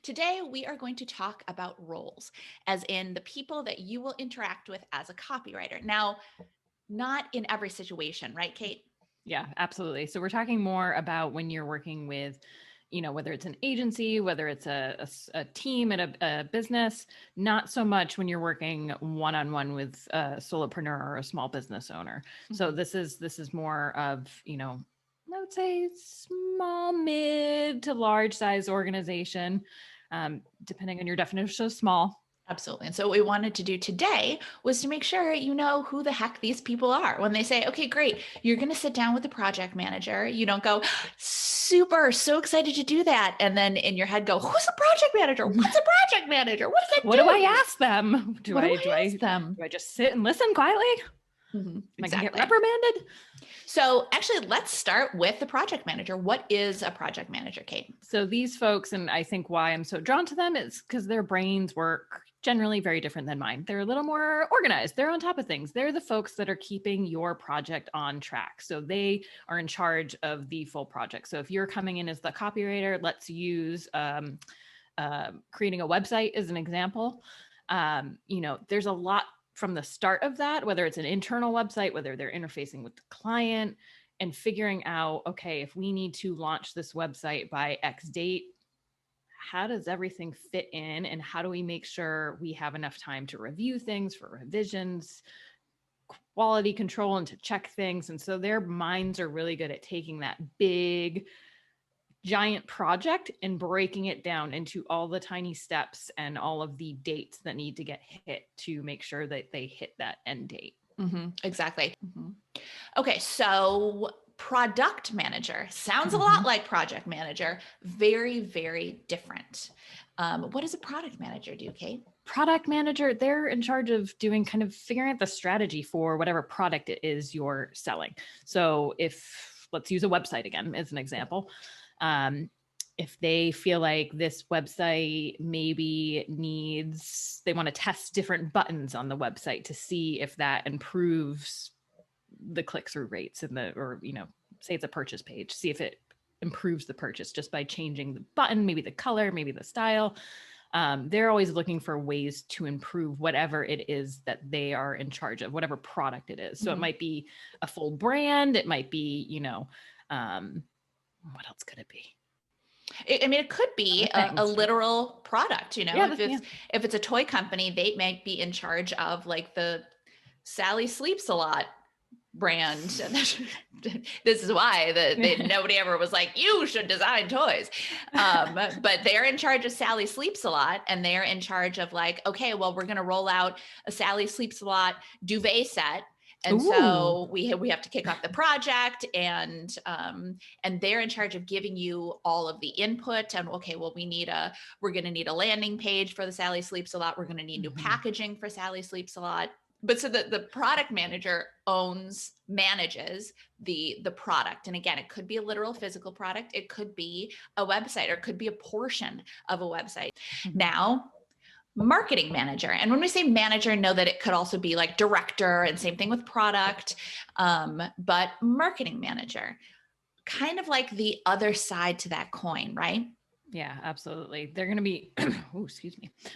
Today, we are going to talk about roles, as in the people that you will interact with as a copywriter. Now, not in every situation, right, Kate? Yeah, absolutely. So we're talking more about when you're working with, whether it's an agency, whether it's a team at a business, not so much when you're working one-on-one with a solopreneur or a small business owner. So this is more of, I would say small, mid to large size organization, depending on your definition of small. Absolutely. And so what we wanted to do today was to make sure you know who the heck these people are. When they say, okay, great, you're going to sit down with the project manager. You don't go, super, so excited to do that. And then in your head go, who's a project manager? What's a project manager? What does that What do? do I ask them? Do I ask them? Do I just sit and listen quietly? Mm-hmm. Am I going to get reprimanded? So actually, let's start with the project manager. What is a project manager, Kate? So these folks, and I think why I'm so drawn to them is because their brains work generally very different than mine. They're a little more organized. They're on top of things. They're the folks that are keeping your project on track. So they are in charge of the full project. So if you're coming in as the copywriter, let's use creating a website as an example. There's a lot from the start of that, whether it's an internal website, whether they're interfacing with the client and figuring out, okay, if we need to launch this website by X date, how does everything fit in? And how do we make sure we have enough time to review things for revisions, quality control, and to check things? And so their minds are really good at taking that big, giant project and breaking it down into all the tiny steps and all of the dates that need to get hit to make sure that they hit that end date. Mm-hmm. Exactly. Mm-hmm. Okay, so product manager sounds a lot like project manager. Very, very different. What does a product manager do, Kate? Product manager, they're in charge of doing kind of figuring out the strategy for whatever product it is you're selling. So if, let's use a website again as an example. If they feel like this website maybe they want to test different buttons on the website to see if that improves the click-through rates say it's a purchase page, see if it improves the purchase just by changing the button, maybe the color, maybe the style. They're always looking for ways to improve whatever it is that they are in charge of, whatever product it is. So it might be a full brand. It might be, what else could it be? It could be a literal product, if it's a toy company, they might be in charge of like the Sally Sleeps a Lot brand. This is why nobody ever was like, you should design toys. But they're in charge of Sally Sleeps a Lot, and they're in charge of like, okay, well, we're going to roll out a Sally Sleeps a Lot duvet set. And so we have to kick off the project, and they're in charge of giving you all of the input. And okay, well, we're going to need a landing page for the Sally Sleeps a Lot. We're going to need new packaging for Sally Sleeps a Lot. But so the product manager manages the product. And again, it could be a literal physical product. It could be a website, or it could be a portion of a website. Now, marketing manager. And when we say manager, know that it could also be like director, and same thing with product. But marketing manager, kind of like the other side to that coin, right? Yeah, absolutely. They're going to be,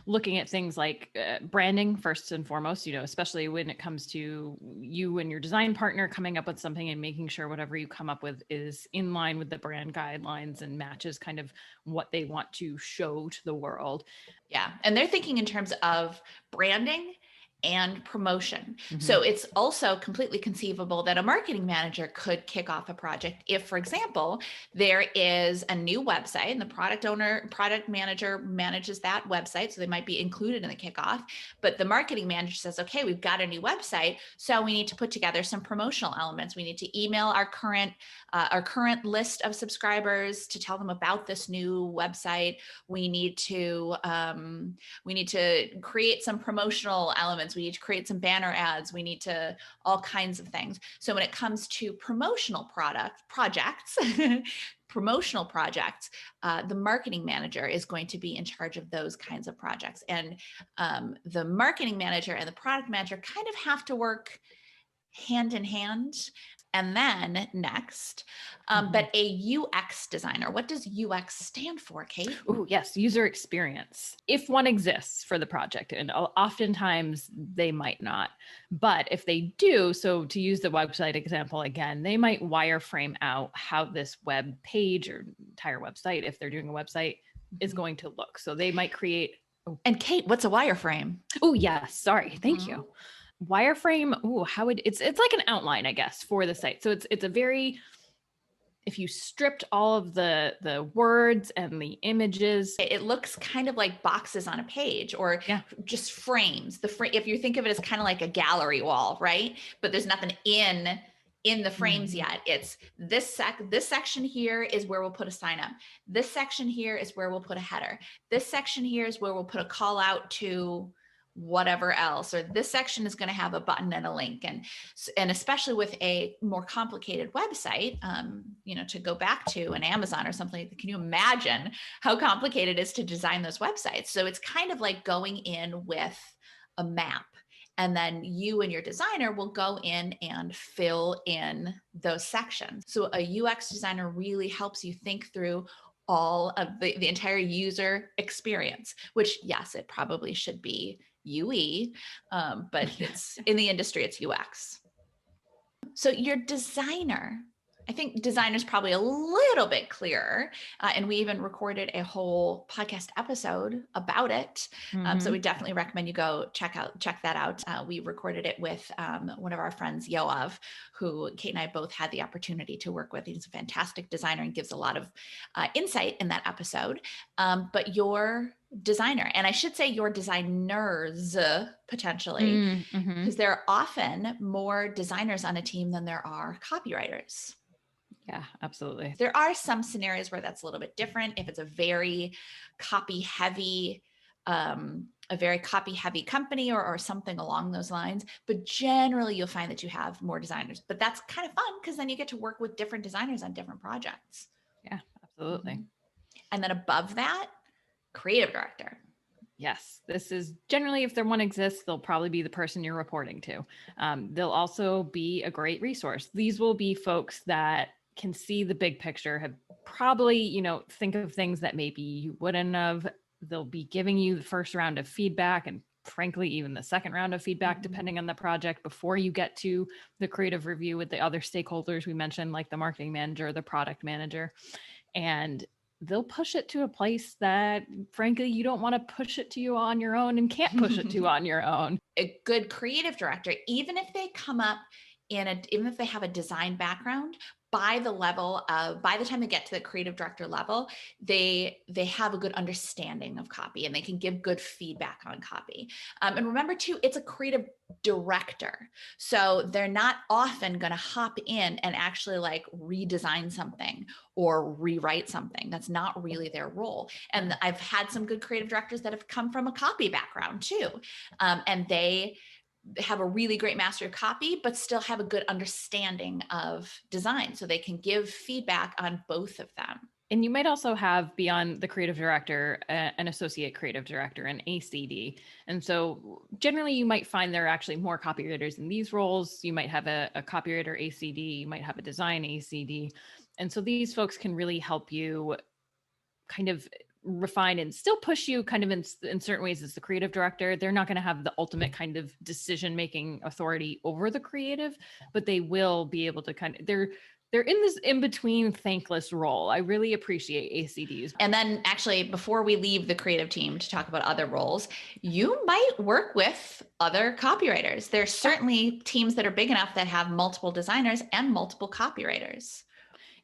looking at things like branding first and foremost, especially when it comes to you and your design partner coming up with something and making sure whatever you come up with is in line with the brand guidelines and matches kind of what they want to show to the world. Yeah. And they're thinking in terms of branding and promotion. So it's also completely conceivable that a marketing manager could kick off a project if, for example, there is a new website and the product manager manages that website. So they might be included in the kickoff, but the marketing manager says, okay, we've got a new website, so we need to put together some promotional elements. We need to email our current list of subscribers to tell them about this new website. We need to create some promotional elements. We need to create some banner ads. We need to all kinds of things. So when it comes to promotional projects, the marketing manager is going to be in charge of those kinds of projects. And the marketing manager and the product manager kind of have to work hand in hand. and then next, but a UX designer. What does UX stand for, Kate? Oh, yes, user experience. If one exists for the project, and oftentimes they might not, but if they do, so to use the website example again, they might wireframe out how this web page or entire website, if they're doing a website, is going to look. So they might create. And Kate, what's a wireframe? Oh, yes. Sorry. Thank you. Wireframe. Oh, it's like an outline, I guess, for the site. So it's a very, if you stripped all of the words and the images, it looks kind of like boxes on a page, or just frames. If you think of it as kind of like a gallery wall, right? But there's nothing in the frames yet. It's this section here is where we'll put a sign up. This section here is where we'll put a header. This section here is where we'll put a call out to whatever else, or this section is going to have a button and a link. And especially with a more complicated website, to go back to an Amazon or something, can you imagine how complicated it is to design those websites? So it's kind of like going in with a map, and then you and your designer will go in and fill in those sections. So a UX designer really helps you think through all of the entire user experience, which, yes, it probably should be UE, but it's in the industry, it's UX. So your designer, I think designer is probably a little bit clearer. And we even recorded a whole podcast episode about it. So we definitely recommend you go check that out. We recorded it with one of our friends, Yoav, who Kate and I both had the opportunity to work with. He's a fantastic designer and gives a lot of insight in that episode. But your designer, and I should say your designers potentially, because there are often more designers on a team than there are copywriters. Yeah, absolutely. There are some scenarios where that's a little bit different. If it's a very copy heavy company or something along those lines, but generally you'll find that you have more designers. But that's kind of fun because then you get to work with different designers on different projects. Yeah, absolutely. And then above that, creative director. Yes, this is generally, if there one exists, they'll probably be the person you're reporting to. They'll also be a great resource. These will be folks that can see the big picture, have probably, think of things that maybe you wouldn't have. They'll be giving you the first round of feedback, and frankly, even the second round of feedback, depending on the project, before you get to the creative review with the other stakeholders we mentioned, like the marketing manager, the product manager. And they'll push it to a place that, frankly, you don't want to push it to you on your own and can't push it to you on your own. A good creative director, even if they come up even if they have a design background, by the time they get to the creative director level, they have a good understanding of copy and they can give good feedback on copy. And remember too, it's a creative director. So they're not often going to hop in and actually like redesign something or rewrite something. That's not really their role. And I've had some good creative directors that have come from a copy background too. And they have a really great mastery of copy, but still have a good understanding of design. So they can give feedback on both of them. And you might also have, beyond the creative director, an associate creative director, an ACD. And so generally you might find there are actually more copywriters in these roles. You might have a copywriter ACD, you might have a design ACD. And so these folks can really help you kind of refine and still push you kind of in certain ways as the creative director. They're not going to have the ultimate kind of decision-making authority over the creative, but they will be able to they're in this in-between thankless role. I really appreciate ACDs. And then actually, before we leave the creative team to talk about other roles, you might work with other copywriters. There's certainly teams that are big enough that have multiple designers and multiple copywriters.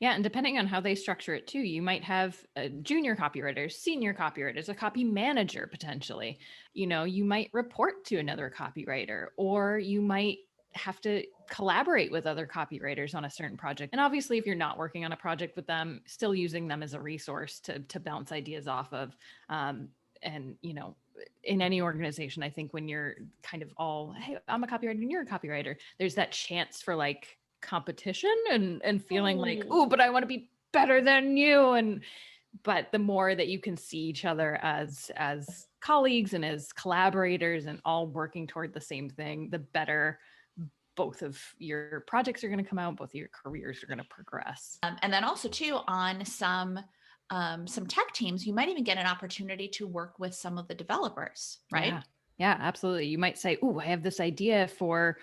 Yeah. And depending on how they structure it too, you might have junior copywriters, senior copywriters, a copy manager, potentially. You might report to another copywriter, or you might have to collaborate with other copywriters on a certain project. And obviously, if you're not working on a project with them, still using them as a resource to bounce ideas off of. And, in any organization, I think when you're kind of all, hey, I'm a copywriter and you're a copywriter, there's that chance for like competition and feeling like, oh, but I want to be better than you. But the more that you can see each other as colleagues and as collaborators and all working toward the same thing, the better both of your projects are going to come out, both of your careers are going to progress. And then also too, on some tech teams, you might even get an opportunity to work with some of the developers, right? Yeah, absolutely. You might say, "Oh, I have this idea for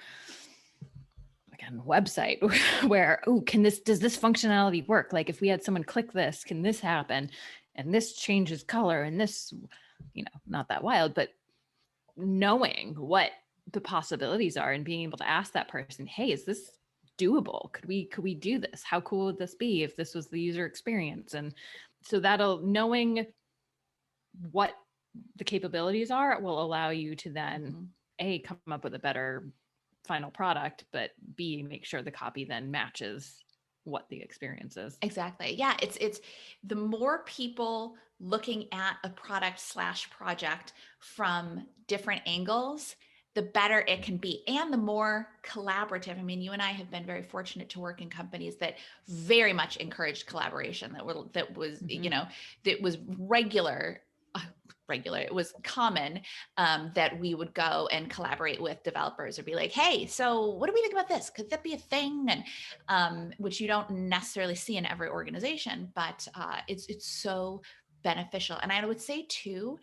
again, website where, does this functionality work? Like if we had someone click this, can this happen? And this changes color and this, not that wild, but knowing what the possibilities are and being able to ask that person, hey, is this doable? Could we do this? How cool would this be if this was the user experience? And so knowing what the capabilities are will allow you to then A, come up with a better final product, but B, make sure the copy then matches what the experience is. Exactly. Yeah. It's the more people looking at a product/project from different angles, the better it can be. And the more collaborative. I mean, you and I have been very fortunate to work in companies that very much encouraged collaboration, that was regular. It was common that we would go and collaborate with developers or be like, hey, so what do we think about this? Could that be a thing? And which you don't necessarily see in every organization, but it's so beneficial. And I would say too,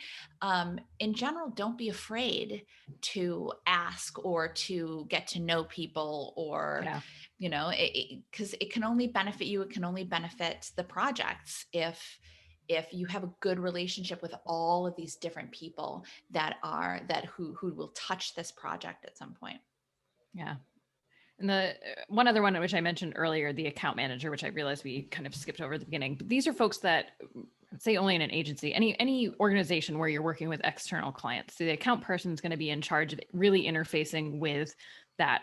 in general, don't be afraid to ask or to get to know people, or, because it can only benefit you. It can only benefit the projects if you have a good relationship with all of these different people who will touch this project at some point. Yeah. And the one other one, which I mentioned earlier, the account manager, which I realized we kind of skipped over at the beginning, but these are folks that, say, only in an agency, any organization where you're working with external clients. So the account person is going to be in charge of really interfacing with that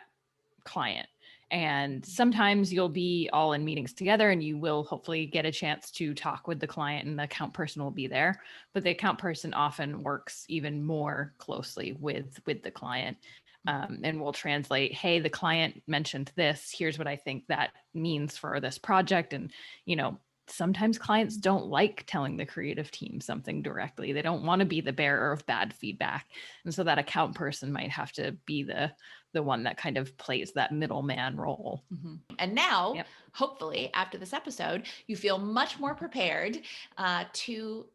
client. And sometimes you'll be all in meetings together and you will hopefully get a chance to talk with the client and the account person will be there. But the account person often works even more closely with the client and will translate, hey, the client mentioned this, here's what I think that means for this project. And, sometimes clients don't like telling the creative team something directly. They don't want to be the bearer of bad feedback. And so that account person might have to be the one that kind of plays that middleman role. Mm-hmm. And now, hopefully, after this episode, you feel much more prepared to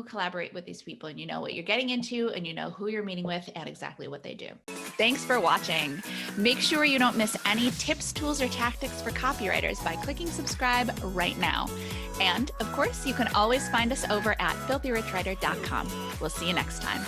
collaborate with these people, and you know what you're getting into, and you know who you're meeting with and exactly what they do. Thanks for watching. Make sure you don't miss any tips, tools, or tactics for copywriters by clicking subscribe right now. And of course, you can always find us over at filthyricwriter.com. We'll see you next time.